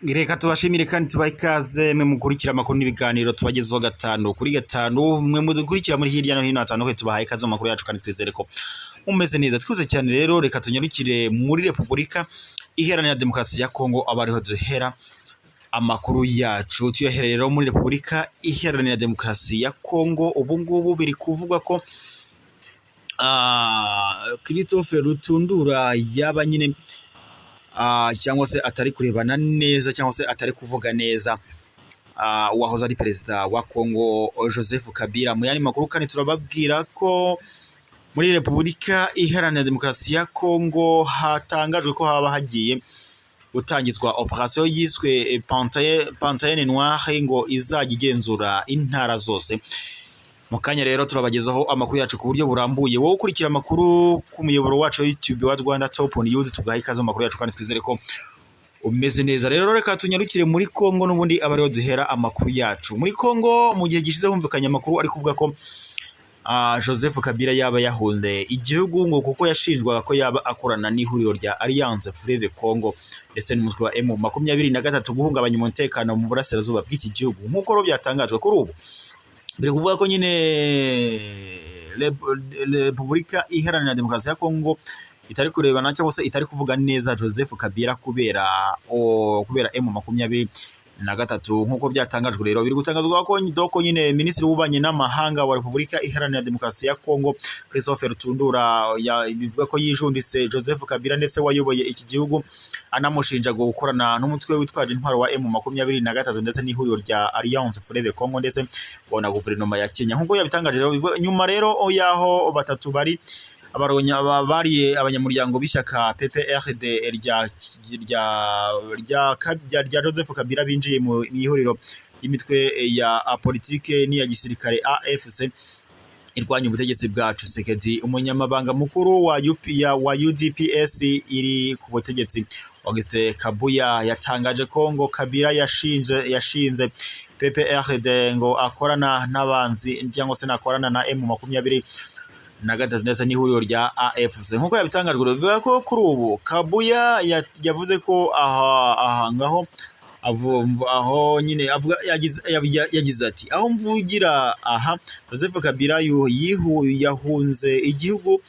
Reka tubashimire kandi tubahe ikaze mwe mukurikira amakuru n'ibiganiro tubagezeho gatanu kuri gatanu, mwe mudukurikira muri hirya no hino hatandukanye tubahaye ikaze mu makuru yacu kandi twizere ko mumeze neza. Twuze cyane rero, reka tunyarukire muri Repubulika Iharanira Demokarasi ya Kongo, abariho duhera amakuru yacu. Tuyahereye rero muri Repubulika Iharanira Demokarasi ya Kongo. Ubu ngubu biri kuvugwa ko Christophe Rutundura yaba nyine cyangwa se atari kurebana neza cyangwa se atari kuvuga neza uwahoze ari perezida wa Kongo Joseph Kabila. Mu yandi makuru kandi turababwira ko muri Repubulika Iharanira Demokarasi ya Kongo hatangajwe ko haba hagiye gutangizwa operation yiswe Pantaine Noire ngo izajya igenzura intara zose. Mu kanya rero turabagezaho amakuru yacu ku buryo burambuye. Wowe ukurikira amakuru ku muyoboro wacu wa YouTube wa Rwanda Top News, tugaha ikaze amakuru yacu kandi twizere ko umeze neza. Rero reka tunyarukire muri Kongo, n'ubundi abariho duhera amakuru yacu. Muri Kongo mu gihe gishize humvikanye amakuru ari kuvuga ko Joseph Kabila yaba yahunze igihugu ngo kuko yashinjwaga ko yaba akorana n'ihuriro rya Alliance Fleuve Congo ndetse n'umutwe wa M23 guhungabanya umutekano mu burasirazuba bw'iki gihugu. Nk'uko ro byatangajwe kuri ubu, biri kuvuga ko nyine Repubulika Iharanira Demokarasi ya Kongo itari kurebana cyangwa se itari kuvuga neza Joseph Kabila kubera M23. Nk'uko byatangajwe rero, biri gutangazwa ko doko nyine Minisitiri w'Ububanyi n'Amahanga wa Repubulika Iharanira Demokarasi ya Kongo Christophe Rutundura bivuga ko yijunditse Joseph Kabila ndetse wayoboye iki gihugu, anamushinja gukorana n'umutwe witwaje intwaro wa M23 ndetse n'ihuriro rya Alliance Fleuve Congo ndetse bona guverinoma ya Kenya. Nk'uko yabitangaje rero, nyuma rero yaho batatu bari bariye abanyamuryango b'ishyaka PPRD rya Joseph Kabila binjiye mu ihuriro ry'imitwe ya politike n'iya gisirikare AFC irwanya ubutegetsi bwa Tshisekedi. Umunyamabanga mukuru wa UDPS iri ku butegetsi Auguste Kabuya yatangaje ko ngo Kabila yashinze PPRD ngo akorana n'abanzi cyangwa se nakorana na M23 ndetse n'ihuriro rya AFC. Nk'uko yabitangajwe bivuga ko kuri ubu Kabuya yavuze ko aho nyine avuga yagize ati, aho mvugira aha Joseph Kabila yahunze igihugu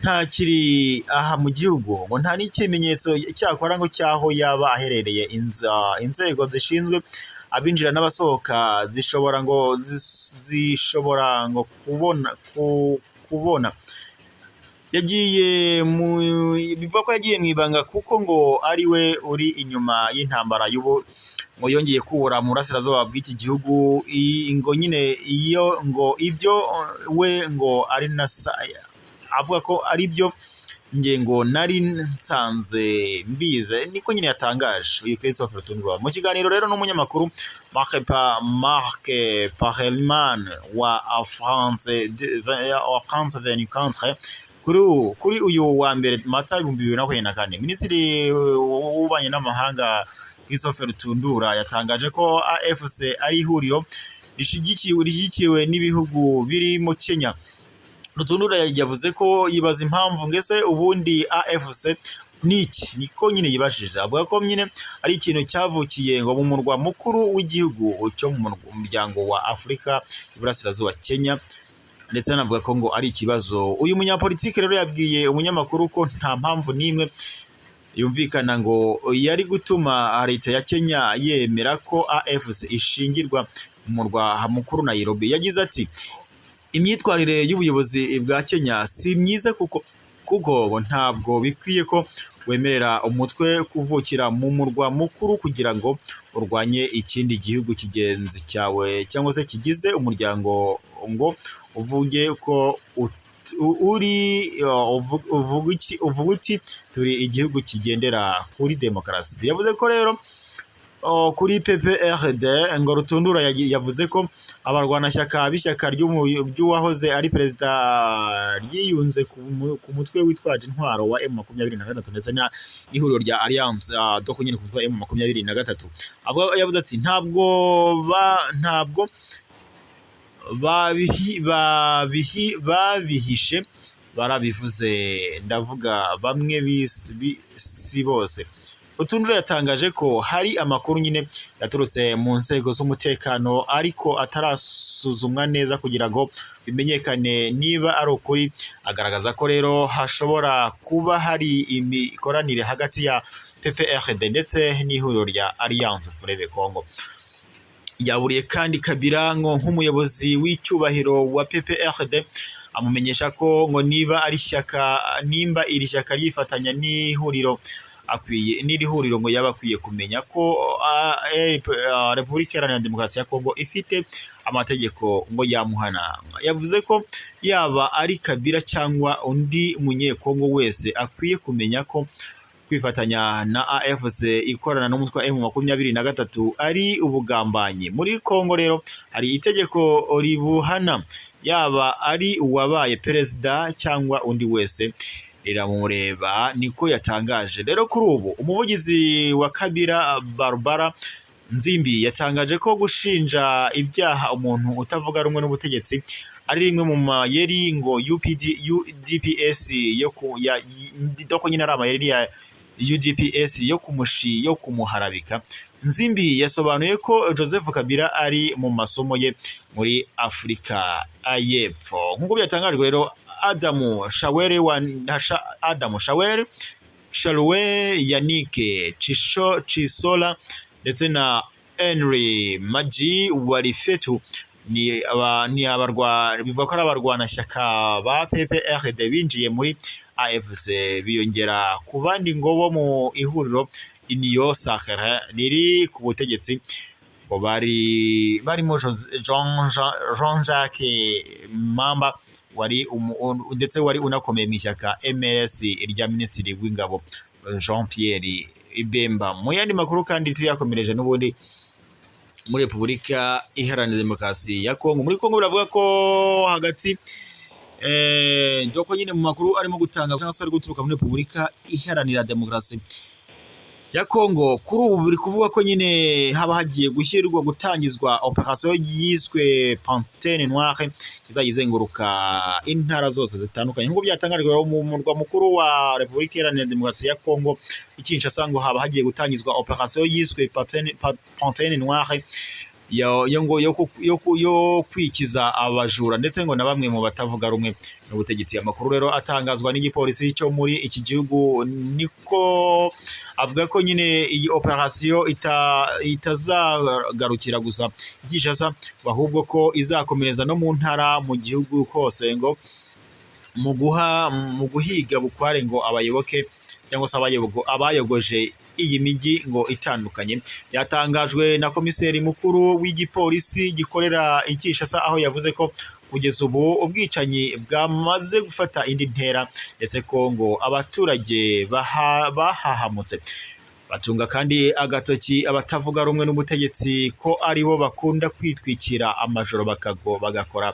ntakiri aha mu gihugu, ngo nta n'ikimenyetso cyakora ngo cyaho yaba aherereye. Inzego zishinzwe abinjira n'abasohoka zishobora ngo kubona bivuga ko yagiye mu ibanga kuko ngo ari we uri inyuma y'intambara ngo yongeye kubura mu burasirazuba bw'iki gihugu. Ngo nyine ibyo we ngo ari avuga ko ari byo ngo nari nsanze mbize, niko nyine yatangaje uyu Christophe Rutundura mu kiganiro rero n'umunyamakuru Marc Parelman wa France 24 kuri uyu wa mbere Mata 2024. Minisitiri w'Ububanyi n'Amahanga Christophe Rutundura yatangaje ko AFC ari ihuriro rishyigikiwe n'ibihugu birimo Kenya. Rutundura yavuze ko yibaza impamvu ngese ubundi AFC niki, niko nyine yibashije. Avuga ko nyine ari ikintu cyavukiye ngo mu murwa mukuru w'igihugu cyo mu muryango wa Afurika y'Iburasirazuba Kenya, ndetse anavuga ko ngo ari ikibazo. Uyu munyapolitiki rero yabwiye umunyamakuru ko nta mpamvu n'imwe yumvikana ngo yari gutuma leta ya Kenya yemera ko AFC ishingirwa mu murwa mukuru Nairobi. Yagize ati, imyitwarire y'ubuyobozi bwa Kenya si myiza kuko ntabwo bikwiye ko wemerera umutwe kuvukira mu murwa mukuru kugira ngo urwanye ikindi gihugu kigenzi cyawe cyangwa se kigize umuryango, ngo uvuge ko uvuga uti turi igihugu kigendera kuri demokarasi. Yavuze ko rero kuri PPRD ngo Rutundura yavuze ko abarwanashyaka b'ishyaka ry'uwahoze ari perezida ryiyunze ku mutwe witwaje intwaro wa M23 ndetse n'ihuriro rya Alliance doko nyine ku mutwe wa M23. Yavuze ati ntabwo babihishe, barabivuze, ndavuga bamwe si bose. Rutundura yatangaje ko hari amakuru nyine yaturutse mu nzego z'umutekano ariko atarasuzumwa neza kugira ngo bimenyekane niba ari ukuri. Agaragaza ko rero hashobora kuba hari imikoranire hagati ya PPRD ndetse n'ihuriro rya Alliance Fleuve Congo. Yaburiye kandi Kabila ngo nk'umuyobozi w'icyubahiro wa PPRD amumenyesha ko ngo niba iri shyaka ryifatanya n'ihuriro n'iri huriro ngo yaba akwiye kumenya ko Repubulika Iharanira Demokarasi ya Kongo ifite amategeko ngo yamuhana. Yavuze ko yaba ari Kabila cyangwa undi munyekongo wese akwiye kumenya ko kwifatanya na AFC ikorana n'umutwe wa M23 ari ubugambanyi. Muri Kongo rero hari itegeko ribuhana yaba ari uwabaye perezida cyangwa undi wese riramureba, niko yatangaje. Rero kuri ubu umuvugizi wa Kabila Barbara Nzimbi yatangaje ko gushinja ibyaha umuntu utavuga rumwe n'ubutegetsi ari rimwe mu mayeri ngo UDPS doko nyine ari amayeri ya UDPS yo kumuharabika. Nzimbi yasobanuye ko Joseph Kabila ari mu masomo ye muri Afurika y'Epfo. Nk'uko byatangajwe rero, Adamu Shawe Yannick Chisola ndetse na Henry Maji Warifetu bivuga ko ari abarwanashyaka ba PPRD binjiye muri AFC, biyongera ku bandi ngo bo mu ihuriro Union Sacrée riri ku butegetsi ngo barimo Jean-Jacques Mamba ndetse wari unakomeye mu ishyaka MLS rya Minisitiri w'Ingabo Jean Pierre Ibemba. Mu yandi makuru kandi tuyakomereje n'ubundi muri Repubulika Iharanira Demokarasi ya Kongo. Muri Kongo biravuga ko hagati ndoko nyine mu makuru arimo gutanga cyangwa se ari guturuka muri Repubulika Iharanira Demokarasi ya Kongo, kuri ubu biri kuvuga ko nyine haba hagiye gutangizwa operation yiswe Panthère Noire izayizenguruka intara zose zitandukanye. Nk'uko byatangajwe mu murwa mukuru wa Repubulika Iharanira Demokarasi ya Kongo Kinshasa, ngo haba hagiye gutangizwa operation yiswe Panthère Noire yo kwikiza abajura ndetse ngo na bamwe mu batavuga rumwe n'ubutegetsi. Amakuru rero atangazwa n'igipolisi cyo muri iki gihugu niko avuga ko nyine iyi operation itazagarukira gusa Kinshasa, ahubwo ko izakomereza no mu ntara mu gihugu hose, ngo mu guhiga bukware ngo abayoboke cyangwa se abayogoje iyi mijyi ngo itandukanye. Byatangajwe na komiseri mukuru w'igipolisi gikorera i Kinshasa, aho yavuze ko kugeza ubu ubwicanyi bwamaze gufata indi ntera ndetse ko ngo abaturage bahahamutse. Batunga kandi agatoki abatavuga rumwe n'ubutegetsi ko aribo bakunda kwitwikira amajoro bagakora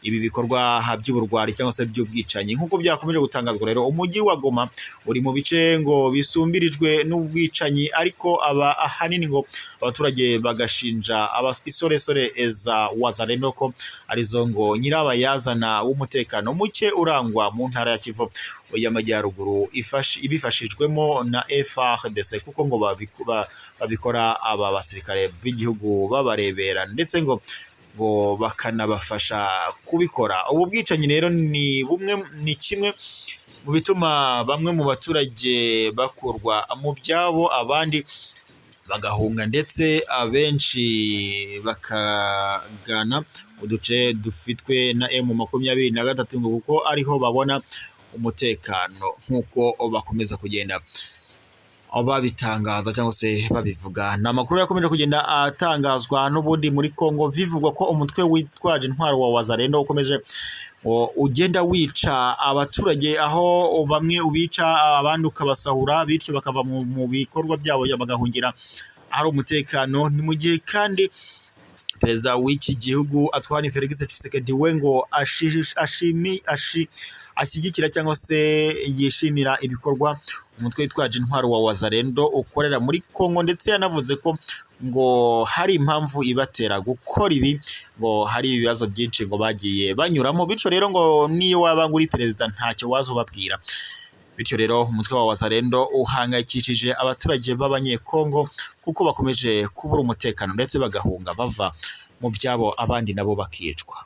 ibi bikorwa by'uburwari cyangwa se by'ubwicanyi. Nk'uko byakomeje gutangazwa rero, umujyi wa Goma uri mu bice ngo bisumbirijwe n'ubwicanyi, ariko ahanini ngo abaturage bagashinja isoresore za Wazalendo ko arizo ngo nyirabayazana w'umutekano muke urangwa mu ntara ya Kivu y'Amajyaruguru ibifashijwemo na FARDC, kuko ngo babikora aba basirikare b'igihugu babarebera ndetse ngo bakanabafasha kubikora. Ubu bwicanyi rero ni kimwe mu bituma bamwe mu baturage bakurwa mu byabo, abandi bagahunga ndetse abenshi bakagana uduce dufitwe na M23 ngo kuko ariho babona umutekano, nk'uko bakomeza kugenda babitangaza cyangwa se babivuga. Ni amakuru yakomeje kugenda atangazwa n'ubundi muri Kongo, bivugwa ko umutwe witwaje intwaro wa Wazalendo ukomeje ugenda wica abaturage, aho bamwe ubica abandi ukabasahura, bityo bakava mu bikorwa byabo bagahungira ahari umutekano. Ni mu gihe kandi perezida w'iki gihugu Antoine Felix Tshisekedi we ngo ashyigikira cyangwa se yishimira ibikorwa umutwe witwaje intwaro wa Wazalendo ukorera muri Kongo, ndetse yanavuze ko ngo hari impamvu ibatera gukora ibi, ngo hari ibibazo byinshi ngo bagiye banyuramo, bityo rero ngo niyo waba uri perezida ntacyo wazo babwira. bityo rero umutwe wa Wazalendo uhangayikishije abaturage b'abanyekongo kuko bakomeje kubura umutekano ndetse bagahunga bava mu byabo abandi nabo bakicwa.